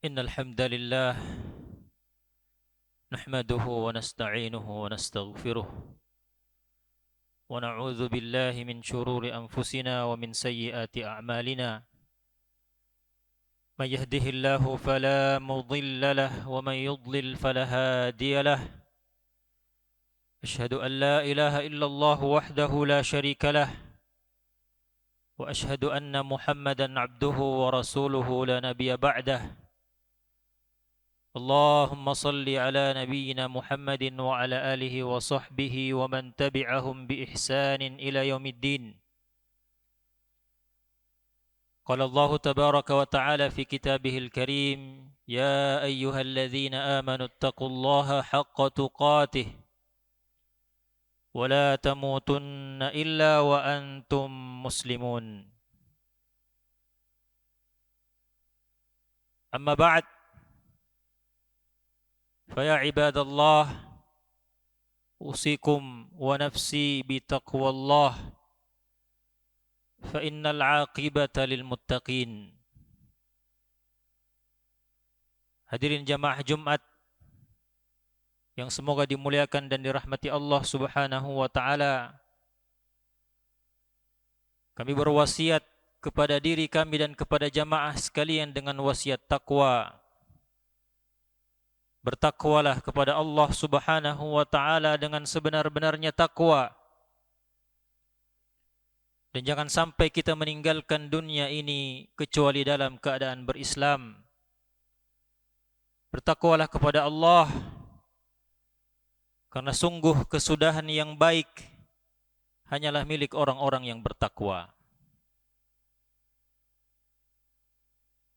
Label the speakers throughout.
Speaker 1: إن الحمد لله نحمده ونستعينه ونستغفره ونعوذ بالله من شرور أنفسنا ومن سيئات أعمالنا. من يهده الله فلا مضل له ومن يضلل فلا هادي له. أشهد أن لا إله إلا الله وحده لا شريك له وأشهد أن محمدا عبده ورسوله لا نبي بعده. اللهم صل على نبينا محمد وعلى آله وصحبه ومن تبعهم بإحسان إلى يوم الدين. قال الله تبارك وتعالى في كتابه الكريم: يا أيها الذين آمنوا اتقوا الله حق تقاته ولا تموتن إلا وأنتم مسلمون. أما بعد، فيا عباد الله، أوصيكم ونفسي بتقوى الله فإن العاقبة للمتقين. Hadirin jamaah Jumat yang semoga dimuliakan dan dirahmati Allah Subhanahu wa taala. Kami berwasiat kepada diri kami dan kepada jamaah sekalian dengan wasiat takwa. Bertakwalah kepada Allah Subhanahu wa taala dengan sebenar-benarnya takwa. Dan jangan sampai kita meninggalkan dunia ini kecuali dalam keadaan berislam. Bertakwalah kepada Allah, karena sungguh kesudahan yang baik hanyalah milik orang-orang yang bertakwa.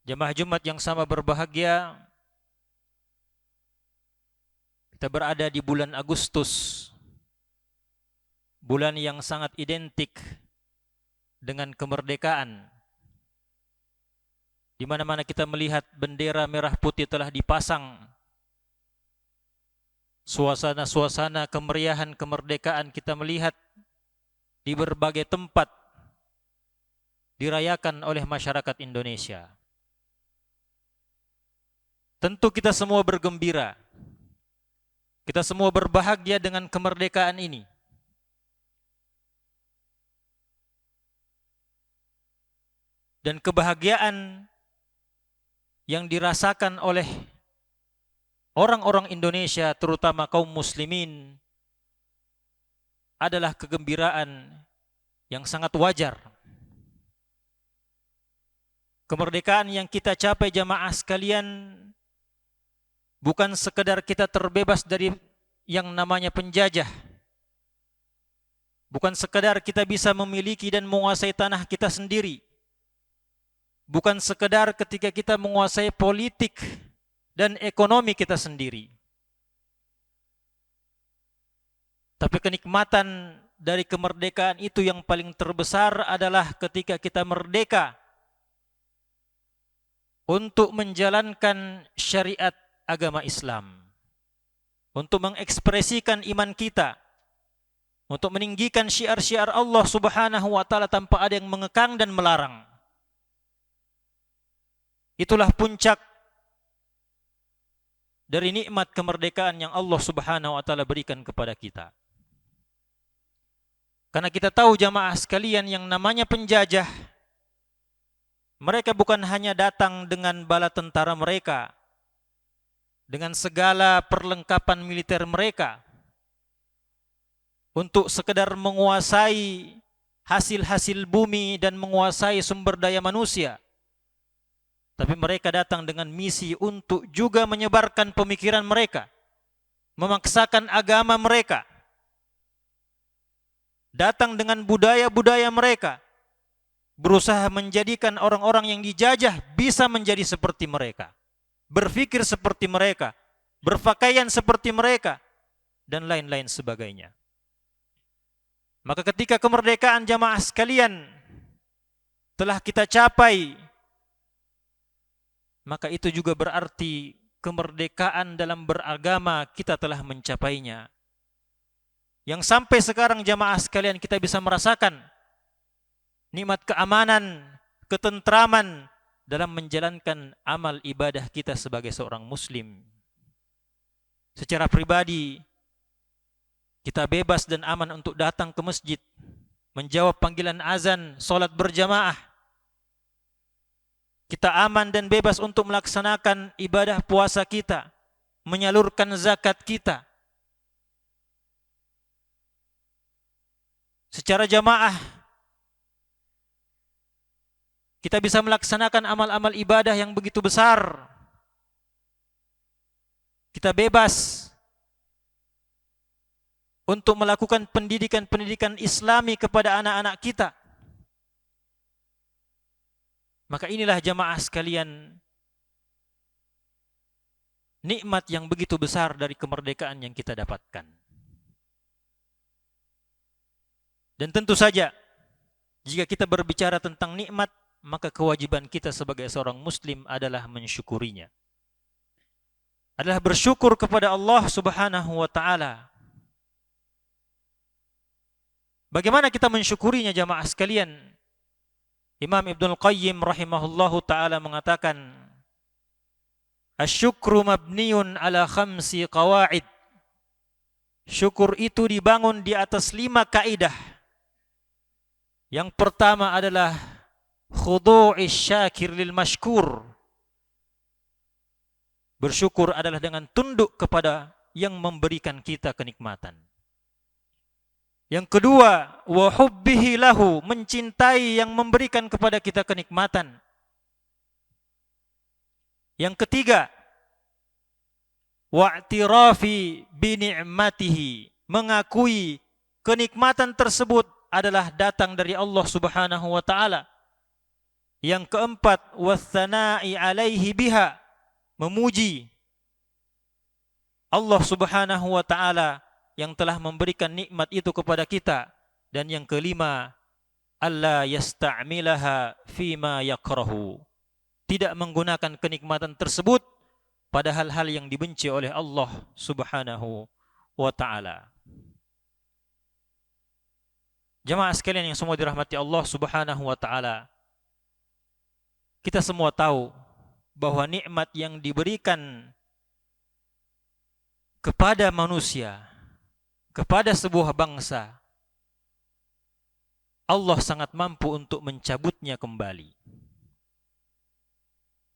Speaker 1: Jamaah Jumat yang sama berbahagia, kita berada di bulan Agustus, bulan yang sangat identik dengan kemerdekaan, di mana-mana kita melihat bendera merah putih telah dipasang. Suasana-suasana kemeriahan kemerdekaan kita melihat di berbagai tempat dirayakan oleh masyarakat Indonesia. Tentu kita semua bergembira, kita semua berbahagia dengan kemerdekaan ini. Dan kebahagiaan yang dirasakan oleh orang-orang Indonesia, terutama kaum muslimin, adalah kegembiraan yang sangat wajar. Kemerdekaan yang kita capai jamaah sekalian bukan sekedar kita terbebas dari yang namanya penjajah. Bukan sekedar kita bisa memiliki dan menguasai tanah kita sendiri. Bukan sekedar ketika kita menguasai politik dan ekonomi kita sendiri. Tapi kenikmatan dari kemerdekaan itu yang paling terbesar adalah ketika kita merdeka untuk menjalankan syariat agama Islam, untuk mengekspresikan iman kita, untuk meninggikan syiar-syiar Allah Subhanahu wa taala tanpa ada yang mengekang dan melarang. Itulah puncak dari nikmat kemerdekaan yang Allah Subhanahu wa taala berikan kepada kita. Karena kita tahu jamaah sekalian, yang namanya penjajah, mereka bukan hanya datang dengan bala tentara mereka, dengan segala perlengkapan militer mereka, untuk sekedar menguasai hasil-hasil bumi dan menguasai sumber daya manusia. Tapi mereka datang dengan misi untuk juga menyebarkan pemikiran mereka, memaksakan agama mereka, datang dengan budaya-budaya mereka, berusaha menjadikan orang-orang yang dijajah bisa menjadi seperti mereka, berpikir seperti mereka, berpakaian seperti mereka, dan lain-lain sebagainya. Maka ketika kemerdekaan jamaah sekalian telah kita capai, maka itu juga berarti kemerdekaan dalam beragama kita telah mencapainya. Yang sampai sekarang jamaah sekalian kita bisa merasakan nikmat keamanan, ketentraman, dalam menjalankan amal ibadah kita sebagai seorang muslim. Secara pribadi, kita bebas dan aman untuk datang ke masjid, menjawab panggilan azan, salat berjamaah. Kita aman dan bebas untuk melaksanakan ibadah puasa kita, menyalurkan zakat kita. Secara jamaah, kita bisa melaksanakan amal-amal ibadah yang begitu besar. Kita bebas untuk melakukan pendidikan-pendidikan Islami kepada anak-anak kita. Maka inilah jamaah sekalian, nikmat yang begitu besar dari kemerdekaan yang kita dapatkan. Dan tentu saja, jika kita berbicara tentang nikmat, maka kewajiban kita sebagai seorang muslim adalah mensyukurinya. Adalah bersyukur kepada Allah Subhanahu wa taala. Bagaimana kita mensyukurinya jamaah sekalian? Imam Ibnul Qayyim rahimahullahu taala mengatakan, "Asy-syukru mabniun ala khamsi qawaid." Syukur itu dibangun di atas 5 kaidah. Yang pertama adalah khudu'is syakir lil mashkur. Bersyukur adalah dengan tunduk kepada yang memberikan kita kenikmatan. Yang kedua, wa hubbihi lahu, mencintai yang memberikan kepada kita kenikmatan. Yang ketiga, wa'tirafi bi ni'matihi, mengakui kenikmatan tersebut adalah datang dari Allah Subhanahu wa taala. Yang keempat, watsana'i alaihi biha, memuji Allah Subhanahu wa taala yang telah memberikan nikmat itu kepada kita. Dan yang kelima, alla yasta'milaha fima yakrahu, tidak menggunakan kenikmatan tersebut pada hal-hal yang dibenci oleh Allah Subhanahu wa taala. Jemaah sekalian yang semua dirahmati Allah Subhanahu wa taala, kita semua tahu bahwa nikmat yang diberikan kepada manusia, kepada sebuah bangsa, Allah sangat mampu untuk mencabutnya kembali.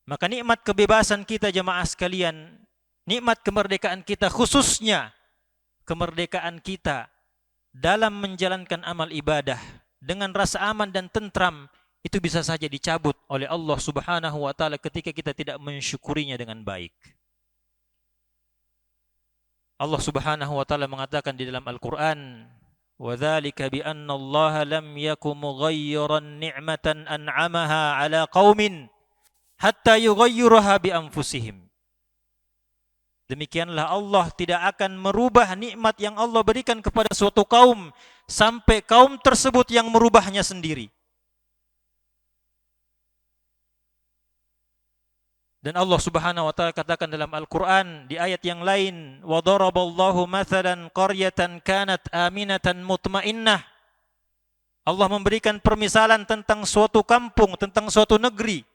Speaker 1: Maka nikmat kebebasan kita jemaah sekalian, nikmat kemerdekaan kita, khususnya kemerdekaan kita dalam menjalankan amal ibadah dengan rasa aman dan tentram, itu bisa saja dicabut oleh Allah Subhanahu wa taala ketika kita tidak mensyukurinya dengan baik. Allah Subhanahu wa taala mengatakan di dalam Al-Qur'an, "Wa dzalika bi anna Allah lam yakum mughayyiran ni'matan an'amaha 'ala qaumin hatta yughayyiraha bi anfusihim." Demikianlah Allah tidak akan merubah nikmat yang Allah berikan kepada suatu kaum sampai kaum tersebut yang merubahnya sendiri. Dan Allah Subhanahu wa taala katakan dalam Al-Qur'an di ayat yang lain, "Wa daraballahu mathalan qaryatan kanat aminatan mutmainnah." Allah memberikan permisalan tentang suatu kampung, tentang suatu negeri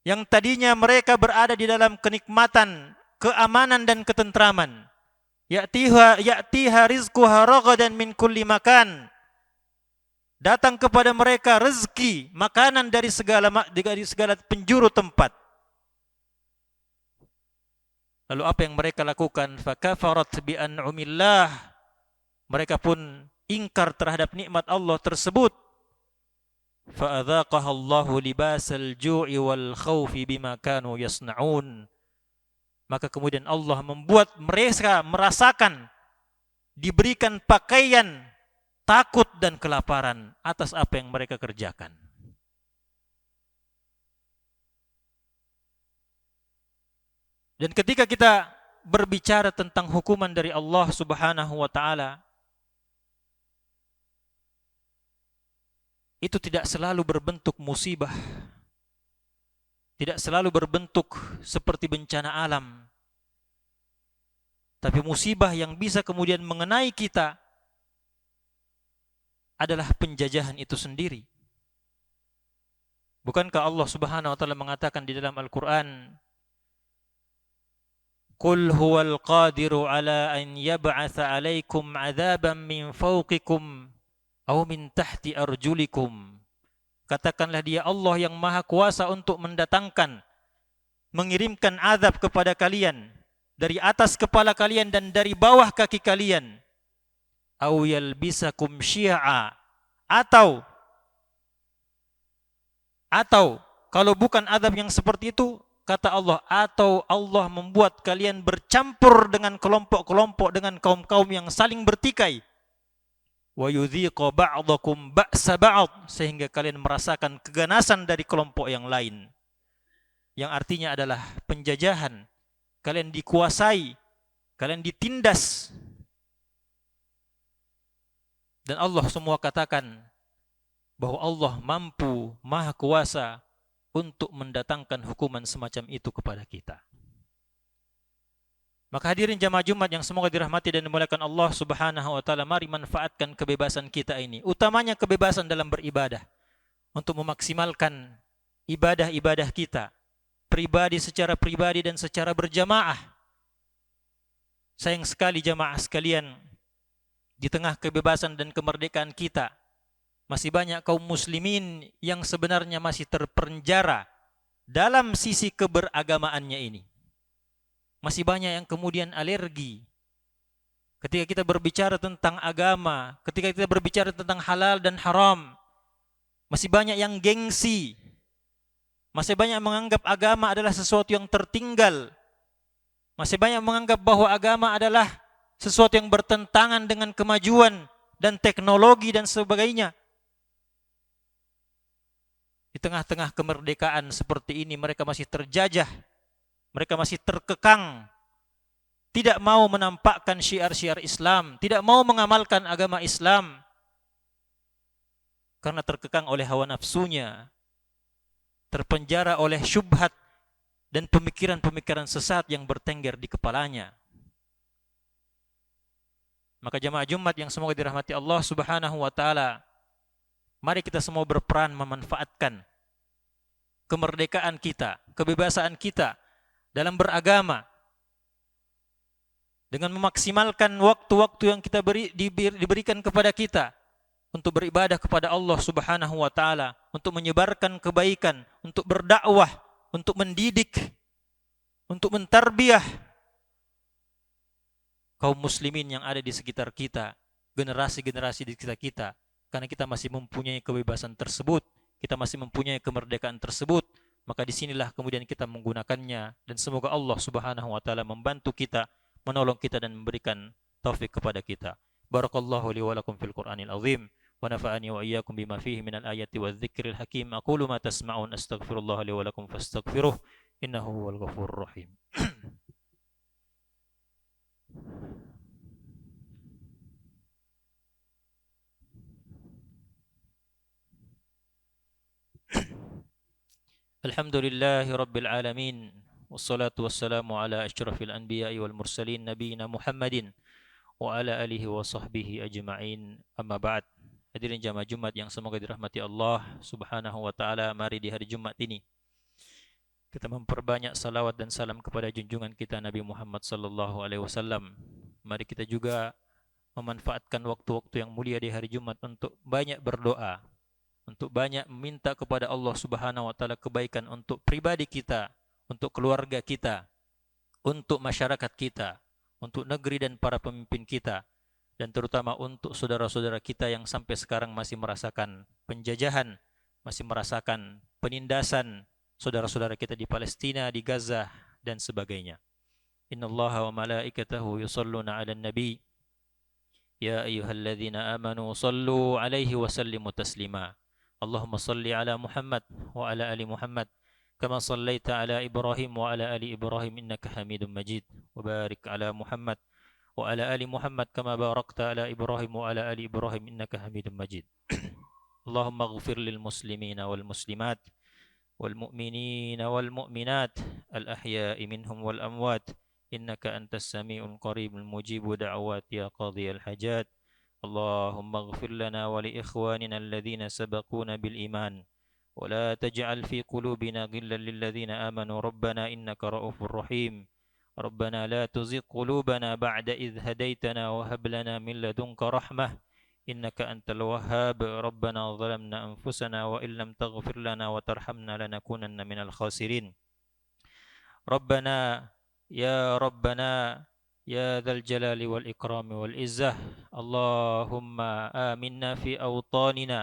Speaker 1: yang tadinya mereka berada di dalam kenikmatan, keamanan dan ketentraman. Ya'tiha rizquha ragadan min kulli makan. Datang kepada mereka rezeki, makanan dari segala penjuru tempat. Lalu apa yang mereka lakukan? Fakafarat bi an'umillah. Mereka pun ingkar terhadap nikmat Allah tersebut. Fa'adzaqaha Allahu libasal ju'i wal khaufi bima kanu yasna'un. Maka kemudian Allah membuat mereka merasakan diberikan pakaian takut dan kelaparan atas apa yang mereka kerjakan. Dan ketika kita berbicara tentang hukuman dari Allah Subhanahu wa taala, itu tidak selalu berbentuk musibah, tidak selalu berbentuk seperti bencana alam. Tapi musibah yang bisa kemudian mengenai kita adalah penjajahan itu sendiri. Bukankah Allah Subhanahu wa taala mengatakan di dalam Al-Qur'an, "Qul huwal qadiru ala an yab'atsa 'alaikum 'adzaban min fawqikum aw min tahti arjulikum." Katakanlah dia Allah yang maha kuasa untuk mendatangkan, mengirimkan azab kepada kalian dari atas kepala kalian dan dari bawah kaki kalian. Aw yalbisakum syi'a, atau kalau bukan azab yang seperti itu, kata Allah, atau Allah membuat kalian bercampur dengan kelompok-kelompok, dengan kaum-kaum yang saling bertikai. Wa yudhiqa ba'dakum ba'sa ba'd, sehingga kalian merasakan keganasan dari kelompok yang lain. Yang artinya adalah penjajahan. Kalian dikuasai, kalian ditindas. Dan Allah semua katakan bahwa Allah mampu, maha kuasa untuk mendatangkan hukuman semacam itu kepada kita. Maka hadirin jamaah Jumat yang semoga dirahmati dan dimuliakan Allah Subhanahu wa taala, mari manfaatkan kebebasan kita ini, utamanya kebebasan dalam beribadah, untuk memaksimalkan ibadah-ibadah kita, pribadi secara pribadi dan secara berjamaah. Sayang sekali jamaah sekalian, di tengah kebebasan dan kemerdekaan kita, masih banyak kaum muslimin yang sebenarnya masih terpenjara dalam sisi keberagamaannya ini. Masih banyak yang kemudian alergi ketika kita berbicara tentang agama, ketika kita berbicara tentang halal dan haram. Masih banyak yang gengsi, masih banyak menganggap agama adalah sesuatu yang tertinggal, masih banyak menganggap bahwa agama adalah sesuatu yang bertentangan dengan kemajuan dan teknologi dan sebagainya. Di tengah-tengah kemerdekaan seperti ini, mereka masih terjajah, mereka masih terkekang, tidak mau menampakkan syiar-syiar Islam, tidak mau mengamalkan agama Islam, karena terkekang oleh hawa nafsunya, terpenjara oleh syubhat dan pemikiran-pemikiran sesat yang bertengger di kepalanya. Maka jamaah Jumat yang semoga dirahmati Allah Subhanahu wa taala, mari kita semua berperan memanfaatkan kemerdekaan kita, kebebasan kita dalam beragama dengan memaksimalkan waktu-waktu yang kita diberikan kepada kita untuk beribadah kepada Allah Subhanahu wa taala, untuk menyebarkan kebaikan, untuk berdakwah, untuk mendidik, untuk mentarbiyah kaum muslimin yang ada di sekitar kita, generasi-generasi di sekitar kita. Karena kita masih mempunyai kebebasan tersebut, kita masih mempunyai kemerdekaan tersebut, maka disinilah kemudian kita menggunakannya. Dan semoga Allah Subhanahu wa taala membantu kita, menolong kita dan memberikan taufik kepada kita. Barakallahu li wa lakum fil Qur'anil azim wa nafa'ani wa iyyakum bima fihi minal ayati wadh-dhikril hakim. Aqulu ma tasma'un, astaghfirullah li wa lakum fastaghfiruh, innahu huwal ghafurur rahim. Alhamdulillahi Rabbil Alamin, wassalatu wassalamu ala asyrafil anbiya'i wal mursalin, nabiyina Muhammadin wa ala alihi wa sahbihi ajma'in, amma ba'd. Hadirin jamaah Jumat yang semoga dirahmati Allah Subhanahu wa ta'ala, mari di hari Jumat ini kita memperbanyak salawat dan salam kepada junjungan kita Nabi Muhammad sallallahu alaihi wasallam. Mari kita juga memanfaatkan waktu-waktu yang mulia di hari Jumat untuk banyak berdoa, untuk banyak meminta kepada Allah Subhanahu wa taala kebaikan untuk pribadi kita, untuk keluarga kita, untuk masyarakat kita, untuk negeri dan para pemimpin kita, dan terutama untuk saudara-saudara kita yang sampai sekarang masih merasakan penjajahan, masih merasakan penindasan saudara-saudara kita di Palestina, di Gaza dan sebagainya. Innallaha wa malaikatahu yusalluna 'alan nabi ya ayyuhalladzina amanu sallu 'alaihi wa sallimu taslima. Allahumma salli ala Muhammad wa ala ali Muhammad kama sallaita ala Ibrahim wa ala ali Ibrahim innaka Hamidum Majid, wa barik ala Muhammad wa ala ali Muhammad kama barakta ala Ibrahim wa ala ali Ibrahim innaka Hamidum Majid. Allahumma ighfir lil muslimina wal muslimat wal mu'minina wal mu'minat al ahya'i minhum wal amwat innaka antas sami'ul qaribul mujibu da'awat ya qadhiyal hajat. اللهم اغفر لنا ولإخواننا الذين سبقونا بالإيمان ولا تجعل في قلوبنا غلا للذين آمنوا ربنا إنك رؤوف رحيم ربنا لا تزغ قلوبنا بعد إذ هديتنا وهب لنا من لدنك رحمة إنك أنت الوهاب ربنا ظلمنا أنفسنا وإن لم تغفر لنا وترحمنا لنكونن من الخاسرين ربنا يا ربنا يا ذا الجلال والإكرام والعزة اللهم آمنا في أوطاننا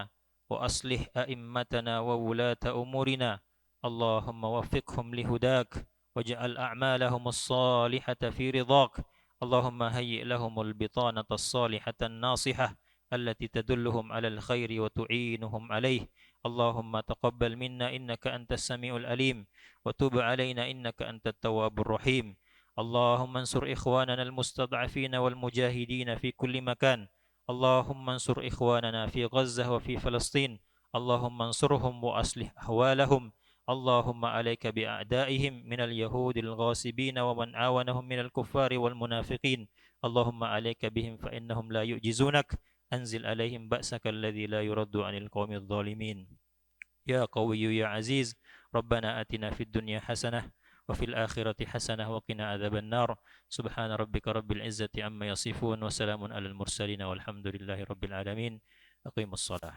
Speaker 1: وأصلح أئمتنا وولاة أمورنا اللهم وفقهم لهداك واجعل أعمالهم الصالحة في رضاك اللهم هيئ لهم البطانة الصالحة الناصحة التي تدلهم على الخير وتعينهم عليه اللهم تقبل منا إنك أنت السميع العليم وتب علينا إنك أنت التواب الرحيم اللهم انصر إخواننا المستضعفين والمجاهدين في كل مكان اللهم انصر إخواننا في غزة وفي فلسطين اللهم انصرهم وأصلح أحوالهم اللهم عليك بأعدائهم من اليهود الغاصبين ومن عاونهم من الكفار والمنافقين اللهم عليك بهم فإنهم لا يعجزونك أنزل عليهم بأسك الذي لا يرد عن القوم الظالمين يا قوي يا عزيز ربنا آتنا في الدنيا حسنة وفي الآخرة حسنة وقنا عذاب النار سبحان ربك رب العزة عما يصفون وسلام على المرسلين والحمد لله رب العالمين أقيموا الصلاة